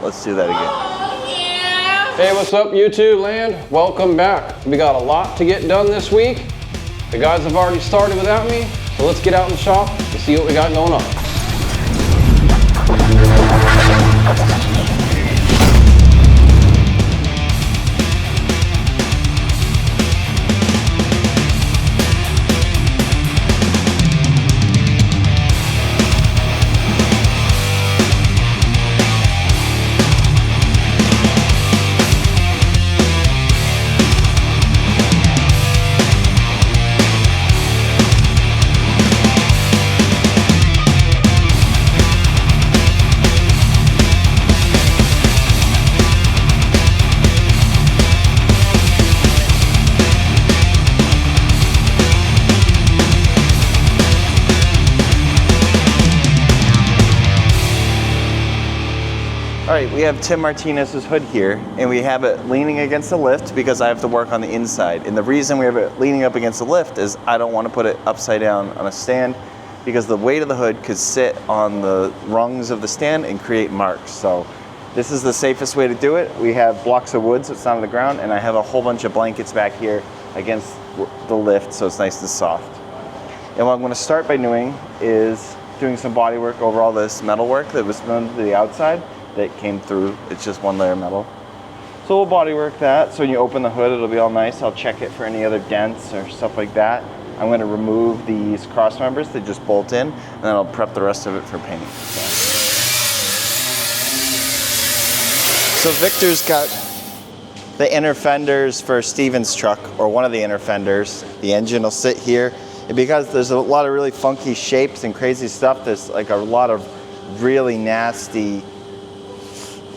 let's do that again. Hey, what's up YouTube land? Welcome back. We got a lot to get done this week. The guys have already started without me, so let's get out in the shop and see what we got going on. All right, we have Tim Martinez's hood here, and we have it leaning against the lift because I have to work on the inside. And the reason we have it leaning up against the lift is I don't want to put it upside down on a stand because the weight of the hood could sit on the rungs of the stand and create marks. So this is the safest way to do it. We have blocks of wood so it's not on the ground, and I have a whole bunch of blankets back here against the lift so it's nice and soft. And what I'm going to start by doing is doing some body work over all this metal work that was done to the outside that came through. It's just one layer of metal. So we'll body work that. So when you open the hood, it'll be all nice. I'll check it for any other dents or stuff like that. I'm going to remove these cross members that just bolt in, and then I'll prep the rest of it for painting. So Victor's got the inner fenders for Steven's truck, or one of the inner fenders. The engine will sit here. And because there's a lot of really funky shapes and crazy stuff, there's like a lot of really nasty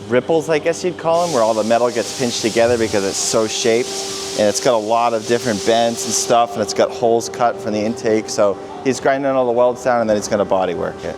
ripples, I guess you'd call them, where all the metal gets pinched together because it's so shaped, and it's got a lot of different bends and stuff, and it's got holes cut from the intake. So he's grinding all the welds down, and then he's going to body work it.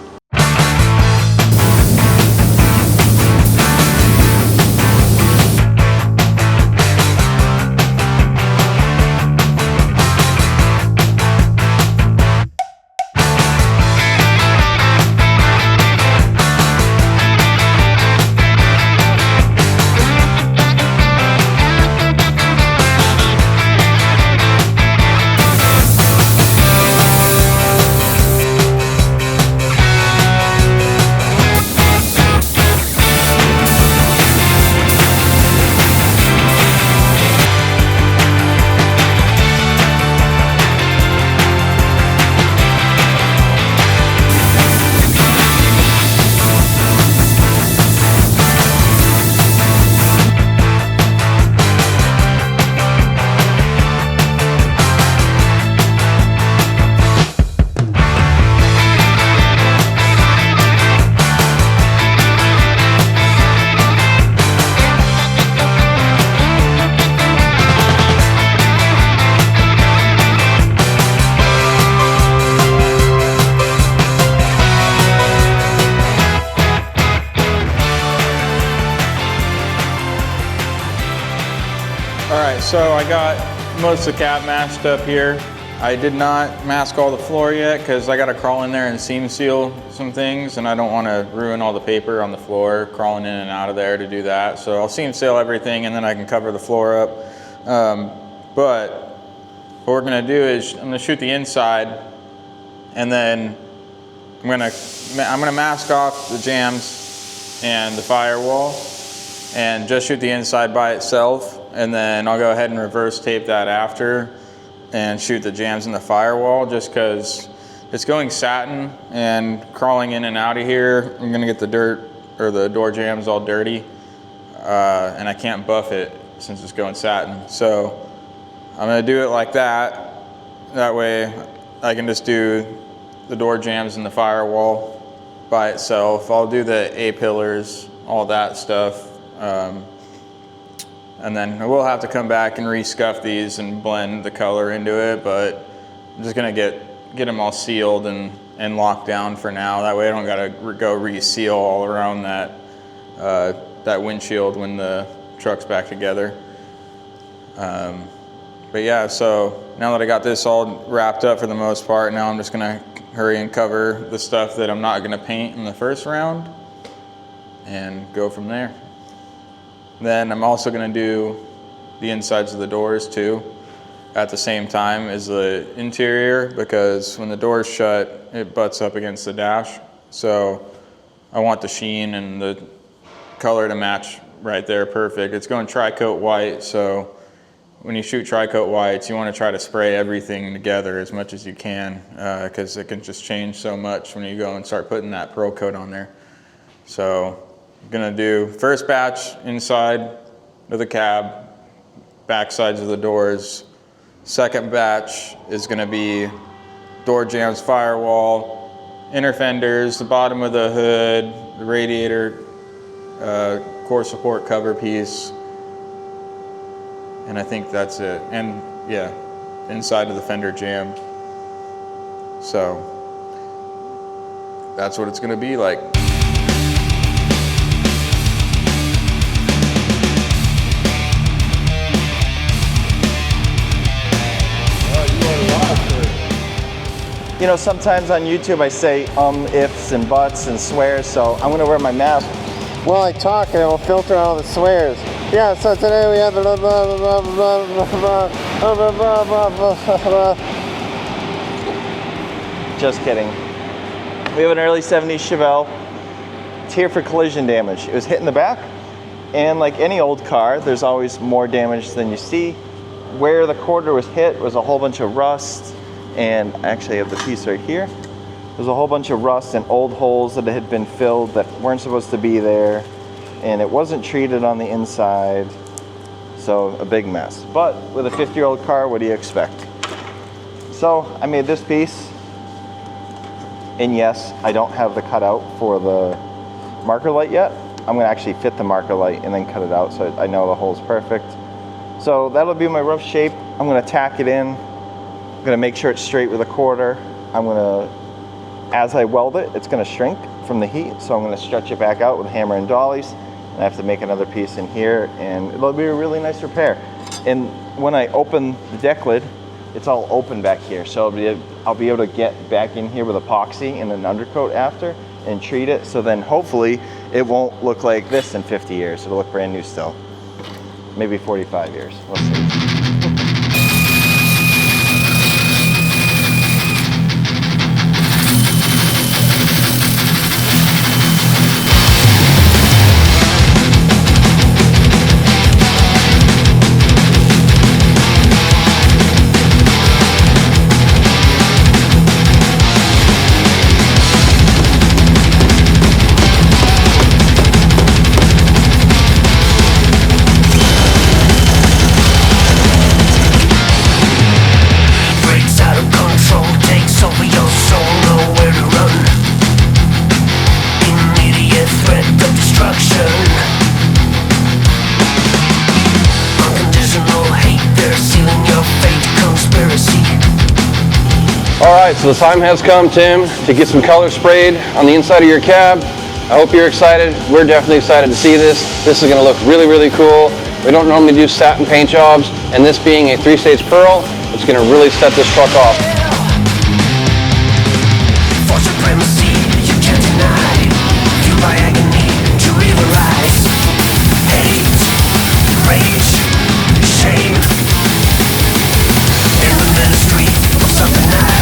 So I got most of the cap mashed up here. I did not mask all the floor yet because I got to crawl in there and seam seal some things, and I don't want to ruin all the paper on the floor crawling in and out of there to do that. So I'll seam seal everything, and then I can cover the floor up. But what we're going to do is I'm going to shoot the inside, and then I'm going to mask off the jambs and the firewall and just shoot the inside by itself. And then I'll go ahead and reverse tape that after and shoot the jambs in the firewall, just because it's going satin and crawling in and out of here. I'm gonna get the dirt or the door jambs all dirty, and I can't buff it since it's going satin. So I'm gonna do it like that. That way I can just do the door jambs and the firewall by itself. I'll do the A-pillars, all that stuff. And then I will have to come back and re-scuff these and blend the color into it, but I'm just gonna get them all sealed and locked down for now. That way I don't gotta go re-seal all around that windshield when the truck's back together. But yeah, so now that I got this all wrapped up for the most part, now I'm just gonna hurry and cover the stuff that I'm not gonna paint in the first round. and go from there. Then I'm also gonna do the insides of the doors too at the same time as the interior, because when the door's shut, it butts up against the dash. So I want the sheen and the color to match right there perfect. It's going tri-coat white, so when you shoot tri-coat whites, you want to try to spray everything together as much as you can, because it can just change so much when you go and start putting that pearl coat on there. So I'm gonna do first batch inside of the cab, back sides of the doors. Second batch is gonna be door jambs, firewall, inner fenders, the bottom of the hood, the radiator, core support cover piece, and I think that's it. And yeah, inside of the fender jamb. So that's what it's gonna be like. You know, sometimes on YouTube I say ifs and buts and swears, so I'm gonna wear my mask while I talk and it will filter all the swears. Yeah, so today we have blah, blah, blah, blah, blah, blah, blah, blah, blah, blah, blah. Just kidding. We have an early 70s Chevelle. It's here for collision damage. It was hit in the back, and like any old car, there's always more damage than you see. Where the quarter was hit was a whole bunch of rust, and I actually have the piece right here. There's a whole bunch of rust and old holes that had been filled that weren't supposed to be there, and it wasn't treated on the inside, so a big mess. But with a 50-year-old car, what do you expect? So I made this piece, and yes, I don't have the cutout for the marker light yet. I'm gonna actually fit the marker light and then cut it out so I know the hole's perfect. So that'll be my rough shape. I'm gonna tack it in. I'm gonna make sure it's straight with a quarter. As I weld it, it's gonna shrink from the heat, so I'm gonna stretch it back out with hammer and dollies. And I have to make another piece in here, and it'll be a really nice repair. And when I open the deck lid, it's all open back here, so I'll be able to get back in here with epoxy and an undercoat after and treat it, so then hopefully it won't look like this in 50 years. It'll look brand new still. Maybe 45 years, we'll see. Alright, so the time has come, Tim, to get some color sprayed on the inside of your cab. I hope you're excited. We're definitely excited to see this. This is going to look really, really cool. We don't normally do satin paint jobs, and this being a 3-stage pearl, it's going to really set this truck off. For supremacy, you can't deny. Fueled by agony to realize. Hate, rage, shame. In the ministry of something now.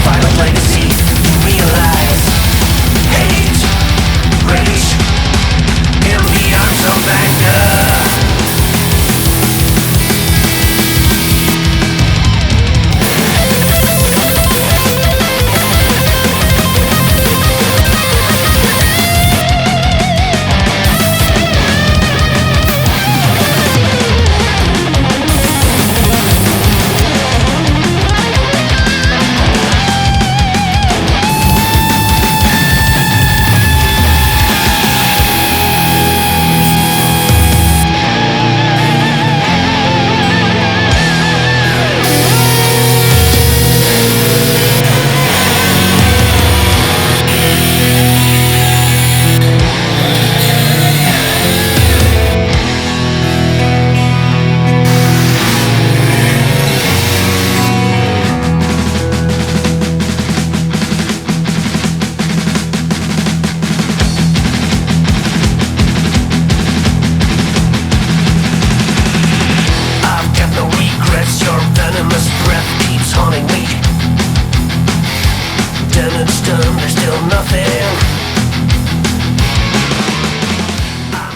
Final legacy, you realize. Hate, rage, in the arms of Magna.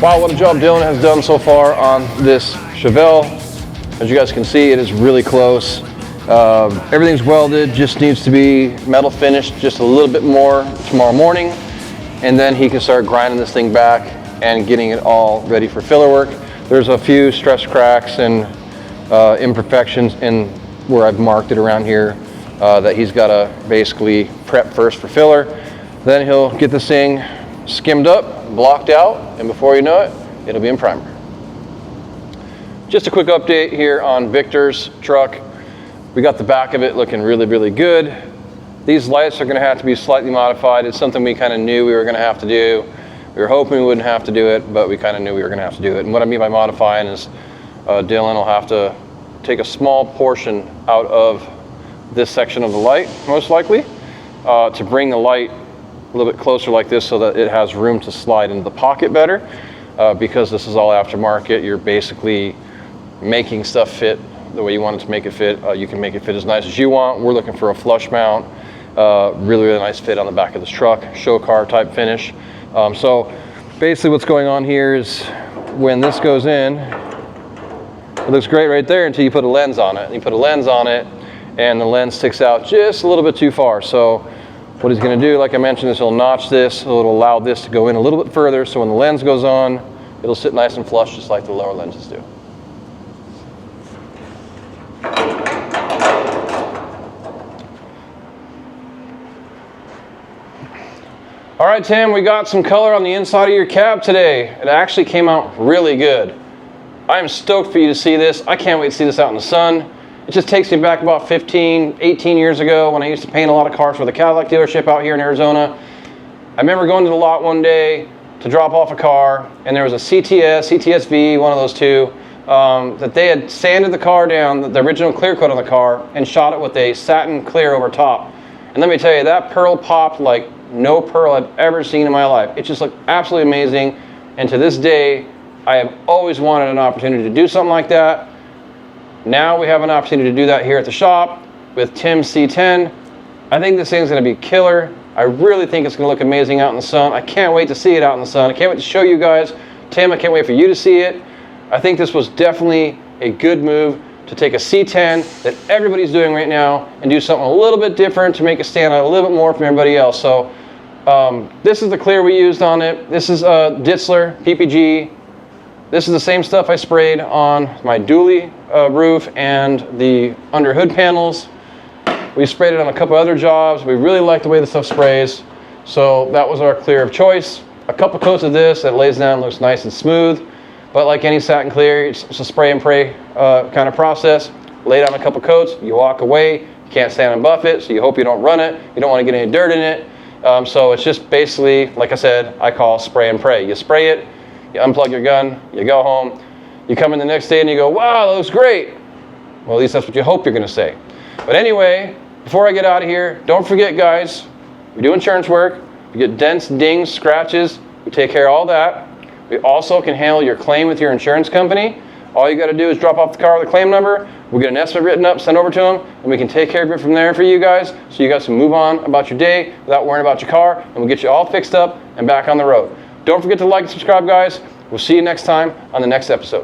Wow, what a job Dylan has done so far on this Chevelle. As you guys can see, it is really close. Everything's welded, just needs to be metal finished just a little bit more tomorrow morning, and then he can start grinding this thing back and getting it all ready for filler work. There's a few stress cracks and imperfections in where I've marked it around here that he's got to basically prep first for filler. Then he'll get this thing skimmed up, blocked out, and before you know it, it'll be in primer. Just a quick update here on Victor's truck. We got the back of it looking really, really good. These lights are going to have to be slightly modified. It's something we kind of knew we were going to have to do. We were hoping we wouldn't have to do it, but we kind of knew we were going to have to do it. And what I mean by modifying is Dylan will have to take a small portion out of this section of the light, most likely, to bring the light a little bit closer like this so that it has room to slide into the pocket better. Because this is all aftermarket, you're basically making stuff fit the way you want it to make it fit. You can make it fit as nice as you want. We're looking for a flush mount, really, really nice fit on the back of this truck, show car type finish. So basically what's going on here is when this goes in, it looks great right there until you put a lens on it. And you put a lens on it and the lens sticks out just a little bit too far. So what he's going to do, like I mentioned, is he'll notch this, so it'll allow this to go in a little bit further, so when the lens goes on, it'll sit nice and flush just like the lower lenses do. All right, Tim, we got some color on the inside of your cab today. It actually came out really good. I am stoked for you to see this. I can't wait to see this out in the sun. It just takes me back about 15, 18 years ago when I used to paint a lot of cars for the Cadillac dealership out here in Arizona. I remember going to the lot one day to drop off a car, and there was a CTS-V, one of those two, that they had sanded the car down, the original clear coat on the car, and shot it with a satin clear over top. And let me tell you, that pearl popped like no pearl I've ever seen in my life. It just looked absolutely amazing, and to this day, I have always wanted an opportunity to do something like that. Now we have an opportunity to do that here at the shop with Tim's C10. I think this thing's going to be killer. I really think it's going to look amazing out in the sun. I can't wait to see it out in the sun. I can't wait to show you guys. Tim, I can't wait for you to see it. I think this was definitely a good move to take a C10 that everybody's doing right now and do something a little bit different to make it stand out a little bit more from everybody else. So this is the clear we used on it. This is Ditzler PPG. This is the same stuff I sprayed on my dually roof and the under hood panels. We sprayed it on a couple other jobs. We really like the way the stuff sprays. So that was our clear of choice. A couple coats of this that lays down, looks nice and smooth. But like any satin clear, it's a spray and pray kind of process. Lay down a couple coats, you walk away. You can't stand and buff it, so you hope you don't run it. You don't want to get any dirt in it. So it's just basically, like I said, I call spray and pray. You spray it, you unplug your gun, you go home, you come in the next day and you go, wow, that looks great. Well, at least that's what you hope you're going to say. But anyway, before I get out of here, don't forget, guys, we do insurance work. We get dents, dings, scratches. We take care of all that. We also can handle your claim with your insurance company. All you got to do is drop off the car with a claim number. We'll get an estimate written up, send over to them, and we can take care of it from there for you guys, so you guys can move on about your day without worrying about your car, and we'll get you all fixed up and back on the road. Don't forget to like and subscribe, guys. We'll see you next time on the next episode.